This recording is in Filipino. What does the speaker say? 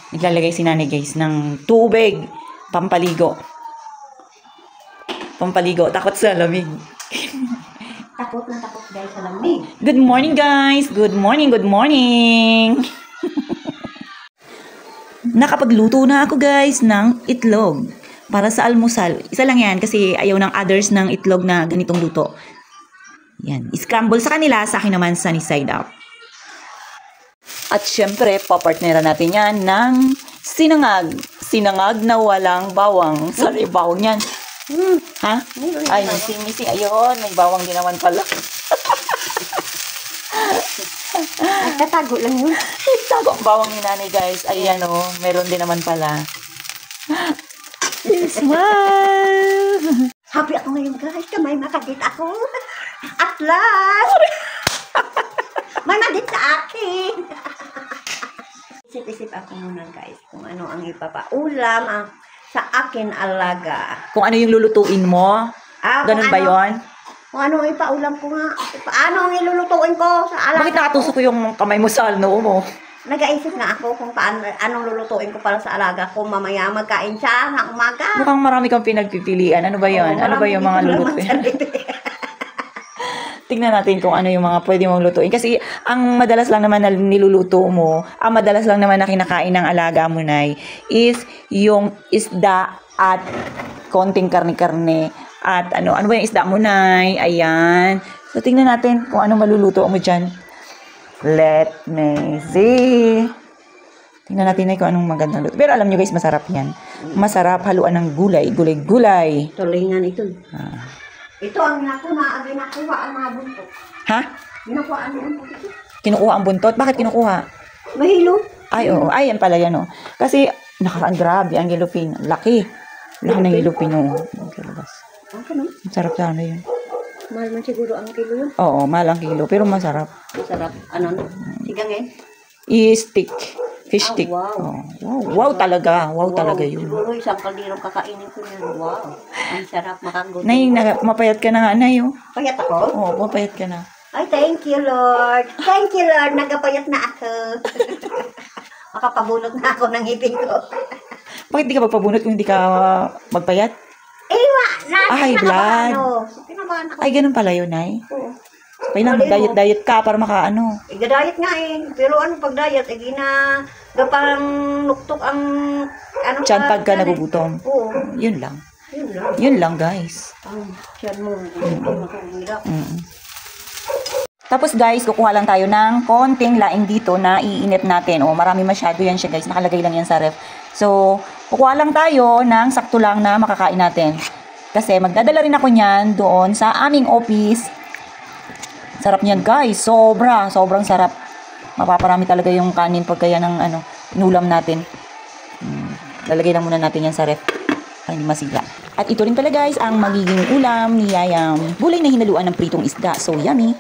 Naglalagay si nanay guys ng tubig. Pampaligo. Pampaligo. Takot sa lamig. Takot na takot guys sa lamig. Good morning guys. Good morning. Good morning. Nakapagluto na ako guys ng itlog. Para sa almusal. Isa lang yan kasi ayaw ng others ng itlog na ganitong luto. Yan. Scramble sa kanila. Sa akin naman sunny side up. At syempre, papartneran natin yan ng sinangag. Sinangag na walang bawang. Sorry, bawang yan. Ha? Ay, missing. Ayun, may bawang din naman pala. Nagtatago lang yun. Nagtago ang bawang ni nanay guys. Ayan o, meron din naman pala. Smile! Happy ako ngayon guys. May makadit ako. At last! May madit sa akin. Isip-isip ako muna guys kung ano ang ipapaulam sa akin alaga. Kung ano yung lulutuin mo? Ganun ba yun? Kung ano ang ipaulam ko nga. Paano ang ilulutuin ko sa alaga? Bakit nakatusok yung kamay mo sa noo mo? Nag-aisip nga ako kung anong lulutuin ko para sa alaga ko. Mamaya magkain siya ng umaga. Mukhang marami kang pinagpipilian. Ano ba yun? Ano ba yung mga lulutuin? Tingnan natin kung ano yung mga pwede mong lutuin. Kasi ang madalas lang naman na niluluto mo, ang madalas lang naman na kinakain ng alaga mo, Nay, is yung isda at konting karne-karne. At ano ba yung isda mo, Nay? Ayan. So, tingnan natin kung ano maluluto mo dyan. Let me see. Tingnan natin, Nay, kung anong magandang luto. Pero alam nyo guys, masarap yan. Masarap haluan ng gulay. Gulay-gulay. Tulingan ito. Ito ang ginakuha ang mga buntot. Ha? Ginakuha ang buntot ito. Kinukuha ang buntot? Bakit kinukuha? Mahilo. Ay, oo. Ay, yan pala yan, oh. Kasi, grabe, ang yellowfin. Laki. Laki ng yellowfin, oh. Ang kanon? Masarap sana yun. Mahal man siguro ang kilo yun. Oo, mahal ang kilo. Pero masarap. Masarap. Ano? Sigangin? I-stick. Fish stick. Wow. Oh, wow talaga. Wow talaga yun. Siguro isang kaldirong kakainin ko yun. Wow. Ang sarap makagutom. Nay, mapayat ka na nga, Nay, oh. Payat ako? Oo, mapayat ka na. Ay, thank you, Lord. Thank you, Lord. Nagapayat na ako. Makapabunot na ako ng ngipin ko. Bakit di ka magpabunot kung hindi ka magpayat? Ay, blood. Pinabahan ako. Ay, ganun pala yun, Nay. Oo. Kailangan mag-diet ka para makaano. Iga-diet nga eh. Pero ano pag diet, gapang nuktok ang ano Tiyan pagka nagugutom. Oo. Yun lang. Yun lang. Yun lang, guys. Tiyan mo. Nakukulap. Tapos guys, kukuha lang tayo ng konting laing dito na iinit natin. O, marami masyado yan siya guys. Nakalagay lang yan sa ref. So, kukuha lang tayo ng sakto lang na makakain natin. Kasi magdadala rin ako niyan doon sa aming office. Sarap niyan guys. Sobrang sarap. Mapaparami talaga yung kanin pag kaya ng inulam natin. Lalagay lang muna natin yan sa ref. Para hindi masila. At ito rin pala guys ang magiging ulam ni Yayam. Gulay na hinaluan ng pritong isda. So yummy.